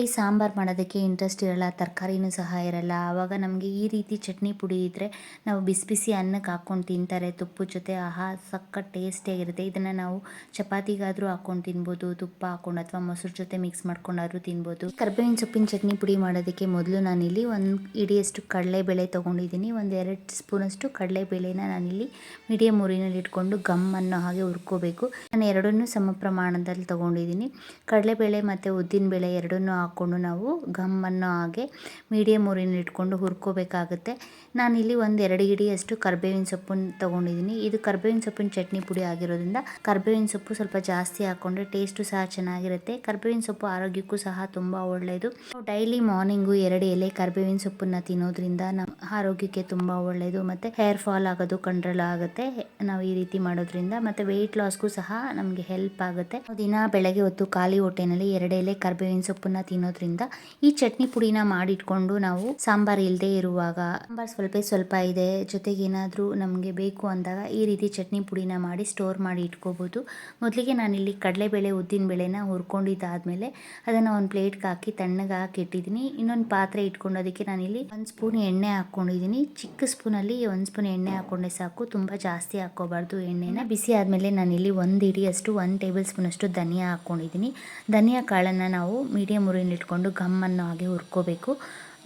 ಮನೆಯಲ್ಲಿ ಸಾಂಬಾರು ಮಾಡೋದಕ್ಕೆ ಇಂಟ್ರೆಸ್ಟ್ ಇರಲ್ಲ, ತರಕಾರಿನೂ ಸಹ ಇರಲ್ಲ. ಆವಾಗ ನಮಗೆ ಈ ರೀತಿ ಚಟ್ನಿ ಪುಡಿ ಇದ್ದರೆ ನಾವು ಬಿಸಿ ಬಿಸಿ ಅನ್ನಕ್ಕೆ ಹಾಕ್ಕೊಂಡು ತಿಂತಾರೆ ತುಪ್ಪದ ಜೊತೆ. ಆಹಾ, ಸಖತ್ ಟೇಸ್ಟಿಯಾಗಿರುತ್ತೆ. ಇದನ್ನು ನಾವು ಚಪಾತಿಗಾದರೂ ಹಾಕ್ಕೊಂಡು ತಿನ್ಬೋದು, ತುಪ್ಪ ಹಾಕ್ಕೊಂಡು ಅಥವಾ ಮೊಸರು ಜೊತೆ ಮಿಕ್ಸ್ ಮಾಡ್ಕೊಂಡಾದ್ರೂ ತಿನ್ಬೋದು. ಕರ್ಬೇವಿನ ಸೊಪ್ಪಿನ ಚಟ್ನಿ ಪುಡಿ ಮಾಡೋದಕ್ಕೆ ಮೊದಲು ನಾನಿಲ್ಲಿ ಒಂದು ಇಡಿಯಷ್ಟು ಕಡಲೆಬೇಳೆ ತೊಗೊಂಡಿದ್ದೀನಿ. ಒಂದು 2 ಸ್ಪೂನಷ್ಟು ಕಡಲೆಬೇಳೆನ ನಾನಿಲ್ಲಿ ಮೀಡಿಯಮ್ ಉರಿನಲ್ಲಿ ಇಟ್ಕೊಂಡು ಗಮ್ ಅನ್ನೋ ಹಾಗೆ ಹುರ್ಕೋಬೇಕು. ನಾನು ಎರಡನ್ನೂ ಸಮ ಪ್ರಮಾಣದಲ್ಲಿ ತೊಗೊಂಡಿದ್ದೀನಿ. ಕಡಲೆಬೇಳೆ ಮತ್ತು ಉದ್ದಿನಬೇಳೆ ಎರಡನ್ನೂ ಹಾಕ್ಕೊಂಡು ನಾವು ಗಮ್ ಅನ್ನೋ ಹಾಗೆ ಮೀಡಿಯಮ್ ಉರಿನಲ್ಲಿ ಇಟ್ಕೊಂಡು ಹುರ್ಕೋಬೇಕಾಗುತ್ತೆ. ನಾನಿಲ್ಲಿ ಒಂದು 2 ಹಿಡಿಯಷ್ಟು ಕರ್ಬೇವಿನ ಸೊಪ್ಪನ್ನು ತೊಗೊಂಡಿದ್ದೀನಿ. ಇದು ಕರ್ಬೇವಿನ ಸೊಪ್ಪಿನ ಚಟ್ನಿ ಪುಡಿ ಆಗಿರೋದ್ರಿಂದ ಕರ್ಬೇವಿನ ಸೊಪ್ಪು ಸ್ವಲ್ಪ ಜಾಸ್ತಿ ಹಾಕ್ಕೊಂಡ್ರೆ ಟೇಸ್ಟು ಸಹ ಚೆನ್ನಾಗಿರುತ್ತೆ. ಕರ್ಬೇವಿನ ಸೊಪ್ಪು ಆರೋಗ್ಯಕ್ಕೂ ಸಹ ತುಂಬ ಒಳ್ಳೆಯದು. ಡೈಲಿ ಮಾರ್ನಿಂಗು 2 ಎಲೆ ಕರ್ಬೇವಿನ ಸೊಪ್ಪನ್ನು ತಿನ್ನೋದ್ರಿಂದ ನಮ್ಮ ಆರೋಗ್ಯಕ್ಕೆ ತುಂಬ ಒಳ್ಳೆಯದು. ಮತ್ತು ಹೇರ್ ಫಾಲ್ ಆಗೋದು ಕಂಟ್ರೋಲ್ ಆಗುತ್ತೆ ನಾವು ಈ ರೀತಿ ಮಾಡೋದ್ರಿಂದ. ಮತ್ತು ವೆಯ್ಟ್ ಲಾಸ್ಗೂ ಸಹ ನಮಗೆ ಹೆಲ್ಪ್ ಆಗುತ್ತೆ. ದಿನ ಬೆಳಗ್ಗೆ ಹೊತ್ತು ಖಾಲಿ ಹೊಟ್ಟೆನಲ್ಲಿ 2 ಎಲೆ ಕರ್ಬೇವಿನ ಸೊಪ್ಪನ್ನ ತಿನ್ನೋದ್ರಿಂದ ಈ ಚಟ್ನಿ ಪುಡಿನ ಮಾಡಿಟ್ಕೊಂಡು ನಾವು ಸಾಂಬಾರು ಇಲ್ಲದೆ ಇರುವಾಗ, ಸಾಂಬಾರು ಸ್ವಲ್ಪ ಇದೆ ಜೊತೆಗೆ ಏನಾದರೂ ನಮಗೆ ಬೇಕು ಅಂದಾಗ ಈ ರೀತಿ ಚಟ್ನಿ ಪುಡಿನ ಮಾಡಿ ಸ್ಟೋರ್ ಮಾಡಿ ಇಟ್ಕೋಬೋದು. ಮೊದಲಿಗೆ ನಾನಿಲ್ಲಿ ಕಡಲೆಬೇಳೆ ಉದ್ದಿನಬೇಳೆನ ಹುರ್ಕೊಂಡಿದ್ದಾದಮೇಲೆ ಅದನ್ನು ಒಂದು ಪ್ಲೇಟ್ಗೆ ಹಾಕಿ ತಣ್ಣಗೆ ಹಾಕಿ ಇಟ್ಟಿದ್ದೀನಿ. ಇನ್ನೊಂದು ಪಾತ್ರೆ ಇಟ್ಕೊಂಡು ಅದಕ್ಕೆ ನಾನಿಲ್ಲಿ 1 ಸ್ಪೂನ್ ಎಣ್ಣೆ ಹಾಕ್ಕೊಂಡಿದ್ದೀನಿ. ಚಿಕ್ಕ ಸ್ಪೂನಲ್ಲಿ 1 ಸ್ಪೂನ್ ಎಣ್ಣೆ ಹಾಕ್ಕೊಂಡೆ ಸಾಕು, ತುಂಬ ಜಾಸ್ತಿ ಹಾಕ್ಕೋಬಾರ್ದು. ಎಣ್ಣೆನ ಬಿಸಿ ಆದಮೇಲೆ ನಾನಿಲ್ಲಿ 1 ಹಿಡಿಯಷ್ಟು 1 ಟೇಬಲ್ ಸ್ಪೂನಷ್ಟು ಧನಿಯಾ ಹಾಕ್ಕೊಂಡಿದ್ದೀನಿ. ಧನಿಯಾ ಕಾಳನ್ನು ನಾವು ಮೀಡಿಯಮ್ ಉರಿಯಲ್ಲಿ ಇಟ್ಕೊಂಡು ಗಮ್ ಅನ್ನೋ ಹಾಗೆ ಹುರ್ಕೋಬೇಕು.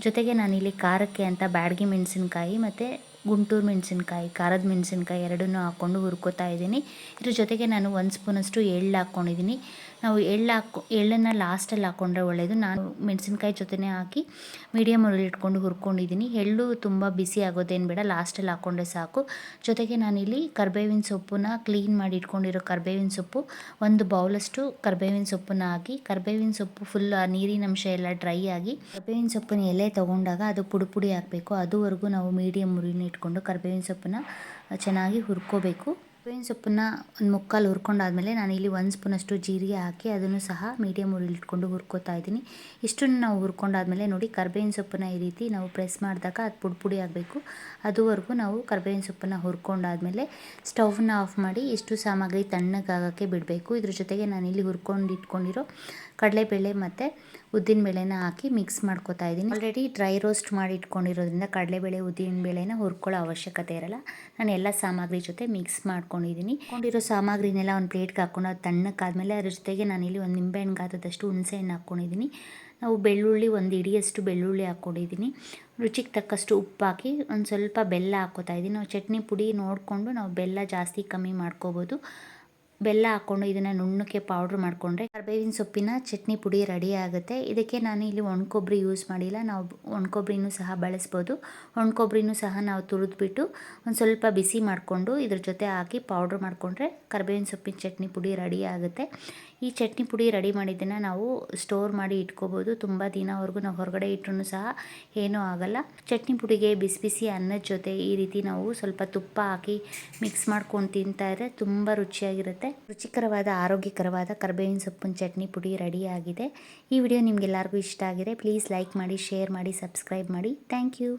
ಜೊತೆಗೆ ನಾನಿಲ್ಲಿ ಖಾರಕ್ಕೆ ಅಂತ ಬ್ಯಾಡಗಿ ಮೆಣಸಿನ್ಕಾಯಿ ಮತ್ತು ಗುಂಟೂರು ಮೆಣಸಿನ್ಕಾಯಿ, ಖಾರದ ಮೆಣಸಿನ್ಕಾಯಿ ಎರಡನ್ನೂ ಹಾಕ್ಕೊಂಡು ಹುರ್ಕೋತಾ ಇದ್ದೀನಿ. ಇದ್ರ ಜೊತೆಗೆ ನಾನು 1 ಸ್ಪೂನಷ್ಟು ಎಳ್ಳು ಹಾಕ್ಕೊಂಡಿದ್ದೀನಿ. ನಾವು ಎಳ್ಳನ್ನು ಲಾಸ್ಟಲ್ಲಿ ಹಾಕ್ಕೊಂಡ್ರೆ ಒಳ್ಳೆಯದು. ನಾನು ಮೆಣಸಿನ್ಕಾಯಿ ಜೊತೆನೇ ಹಾಕಿ ಮೀಡಿಯಮ್ ಉರಿಯಲ್ಲಿ ಇಟ್ಕೊಂಡು ಹುರ್ಕೊಂಡಿದ್ದೀನಿ. ಎಳ್ಳು ತುಂಬ ಬಿಸಿ ಆಗೋದೇನು ಬೇಡ, ಲಾಸ್ಟಲ್ಲಿ ಹಾಕ್ಕೊಂಡ್ರೆ ಸಾಕು. ಜೊತೆಗೆ ನಾನಿಲ್ಲಿ ಕರ್ಬೇವಿನ ಸೊಪ್ಪನ್ನ ಕ್ಲೀನ್ ಮಾಡಿ ಇಟ್ಕೊಂಡಿರೋ ಕರ್ಬೇವಿನ ಸೊಪ್ಪು 1 ಬೌಲಷ್ಟು ಕರ್ಬೇವಿನ ಸೊಪ್ಪನ್ನ ಹಾಕಿ, ಕರ್ಬೇವಿನ ಸೊಪ್ಪು ಫುಲ್ ನೀರಿನಂಶ ಎಲ್ಲ ಡ್ರೈ ಆಗಿ ಕರ್ಬೇವಿನ ಸೊಪ್ಪಿನ ಎಲೆ ತೊಗೊಂಡಾಗ ಅದು ಪುಡಿ ಆಗಬೇಕು. ಅದುವರೆಗೂ ನಾವು ಮೀಡಿಯಮ್ ಉರಿನ ಇಟ್ಕೊಂಡು ಕರ್ಬೇವಿನ ಸೊಪ್ಪನ್ನ ಚೆನ್ನಾಗಿ ಹುರ್ಕೋಬೇಕು. ಕರ್ಬೇವಿನ ಸೊಪ್ಪನ್ನ ಒಂದು ಮುಕ್ಕಾಲು ಹುರ್ಕೊಂಡಾದ್ಮೇಲೆ ನಾನಿಲ್ಲಿ 1 ಸ್ಪೂನಷ್ಟು ಜೀರಿಗೆ ಹಾಕಿ ಅದನ್ನು ಸಹ ಮೀಡಿಯಮ್ ಉರಿಲಿ ಇಟ್ಕೊಂಡು ಹುರ್ಕೋತಾ ಇದ್ದೀನಿ. ಇಷ್ಟನ್ನು ನಾವು ಹುರ್ಕೊಂಡಾದ್ಮೇಲೆ ನೋಡಿ, ಕರ್ಬೇವಿನ ಸೊಪ್ಪನ್ನ ಈ ರೀತಿ ನಾವು ಪ್ರೆಸ್ ಮಾಡಿದಾಗ ಅದು ಪುಡಿ ಆಗಬೇಕು. ಅದುವರೆಗೂ ನಾವು ಕರ್ಬೇವಿನ ಸೊಪ್ಪನ್ನ ಹುರ್ಕೊಂಡಾದ್ಮೇಲೆ ಸ್ಟವ್ನ ಆಫ್ ಮಾಡಿ ಇಷ್ಟು ಸಾಮಗ್ರಿ ತಣ್ಣಗಾಗೋಕ್ಕೆ ಬಿಡಬೇಕು. ಇದ್ರ ಜೊತೆಗೆ ನಾನಿಲ್ಲಿ ಇಟ್ಕೊಂಡಿರೋ ಕಡಲೆಬೇಳೆ ಮತ್ತು ಉದ್ದಿನಬೇಳೆನ ಹಾಕಿ ಮಿಕ್ಸ್ ಮಾಡ್ಕೋತಾ ಇದ್ದೀನಿ. ಆಲ್ರೆಡಿ ಡ್ರೈ ರೋಸ್ಟ್ ಮಾಡಿ ಇಟ್ಕೊಂಡಿರೋದ್ರಿಂದ ಕಡಲೆಬೇಳೆ ಉದ್ದಿನಬೇಳೆನ ಹುರ್ಕೊಳ್ಳೋ ಅವಶ್ಯಕತೆ ಇರಲ್ಲ. ನಾನು ಎಲ್ಲ ಸಾಮಗ್ರಿ ಜೊತೆ ಮಿಕ್ಸ್ ಮಾಡ್ಕೊಂಡಿದ್ದೀನಿ. ಹಾಕೊಂಡಿರೋ ಸಾಮಗ್ರಿನೆಲ್ಲ ಒಂದು ಪ್ಲೇಟ್ಗೆ ಹಾಕ್ಕೊಂಡು ಅದು ತಣ್ಣಕ್ಕಾದ್ಮೇಲೆ ಅದ್ರ ಜೊತೆಗೆ ನಾನಿಲ್ಲಿ ಒಂದು ನಿಂಬೆಹಣ್ಣು ಗಾತ್ರದಷ್ಟು ಹುಣಸೆಹಣ್ಣು ಹಾಕ್ಕೊಂಡಿದ್ದೀನಿ. ನಾವು ಬೆಳ್ಳುಳ್ಳಿ 1 ಹಿಡಿಯಷ್ಟು ಬೆಳ್ಳುಳ್ಳಿ ಹಾಕ್ಕೊಂಡಿದ್ದೀನಿ. ರುಚಿಗೆ ತಕ್ಕಷ್ಟು ಉಪ್ಪು ಹಾಕಿ ಒಂದು ಸ್ವಲ್ಪ ಬೆಲ್ಲ ಹಾಕ್ಕೋತಾ ಇದ್ದೀನಿ. ನಾವು ಚಟ್ನಿ ಪುಡಿ ನೋಡಿಕೊಂಡು ನಾವು ಬೆಲ್ಲ ಜಾಸ್ತಿ ಕಮ್ಮಿ ಮಾಡ್ಕೋಬೋದು. ಬೆಲ್ಲ ಹಾಕ್ಕೊಂಡು ಇದನ್ನು ನುಣ್ಣಕ್ಕೆ ಪೌಡ್ರ್ ಮಾಡಿಕೊಂಡ್ರೆ ಕರ್ಬೇವಿನ ಸೊಪ್ಪಿನ ಚಟ್ನಿ ಪುಡಿ ರೆಡಿ ಆಗುತ್ತೆ. ಇದಕ್ಕೆ ನಾನು ಇಲ್ಲಿ ಒಣಕೊಬ್ಬರಿ ಯೂಸ್ ಮಾಡಿಲ್ಲ, ನಾವು ಒಣಕೊಬ್ಬರಿನೂ ಸಹ ಬಳಸ್ಬೋದು. ಒಣಕೊಬ್ಬರಿನೂ ಸಹ ನಾವು ತುರಿದ್ಬಿಟ್ಟು ಒಂದು ಸ್ವಲ್ಪ ಬಿಸಿ ಮಾಡಿಕೊಂಡು ಇದ್ರ ಜೊತೆ ಹಾಕಿ ಪೌಡ್ರ್ ಮಾಡಿಕೊಂಡ್ರೆ ಕರ್ಬೇವಿನ ಸೊಪ್ಪಿನ ಚಟ್ನಿ ಪುಡಿ ರೆಡಿ ಆಗುತ್ತೆ. ಈ ಚಟ್ನಿ ಪುಡಿ ರೆಡಿ ಮಾಡಿದ್ದನ್ನು ನಾವು ಸ್ಟೋರ್ ಮಾಡಿ ಇಟ್ಕೋಬೋದು. ತುಂಬ ದಿನವರೆಗೂ ನಾವು ಹೊರಗಡೆ ಇಟ್ಟರೂ ಸಹ ಏನೂ ಆಗಲ್ಲ. ಚಟ್ನಿ ಪುಡಿಗೆ ಬಿಸಿ ಬಿಸಿ ಅನ್ನದ ಜೊತೆ ಈ ರೀತಿ ನಾವು ಸ್ವಲ್ಪ ತುಪ್ಪ ಹಾಕಿ ಮಿಕ್ಸ್ ಮಾಡ್ಕೊಂಡು ತಿಂತಾ ಇದ್ರೆ ತುಂಬ ರುಚಿಯಾಗಿರುತ್ತೆ. ರುಚಿಕರವಾದ ಆರೋಗ್ಯಕರವಾದ ಕರ್ಬೇವಿನ ಸೊಪ್ಪಿನ ಚಟ್ನಿ ಪುಡಿ ರೆಡಿ ಆಗಿದೆ. ಈ ವಿಡಿಯೋ ನಿಮಗೆಲ್ಲರಿಗೂ ಇಷ್ಟ ಆಗಿದೆ, ಪ್ಲೀಸ್ ಲೈಕ್ ಮಾಡಿ, ಶೇರ್ ಮಾಡಿ, ಸಬ್ಸ್ಕ್ರೈಬ್ ಮಾಡಿ. Thank you.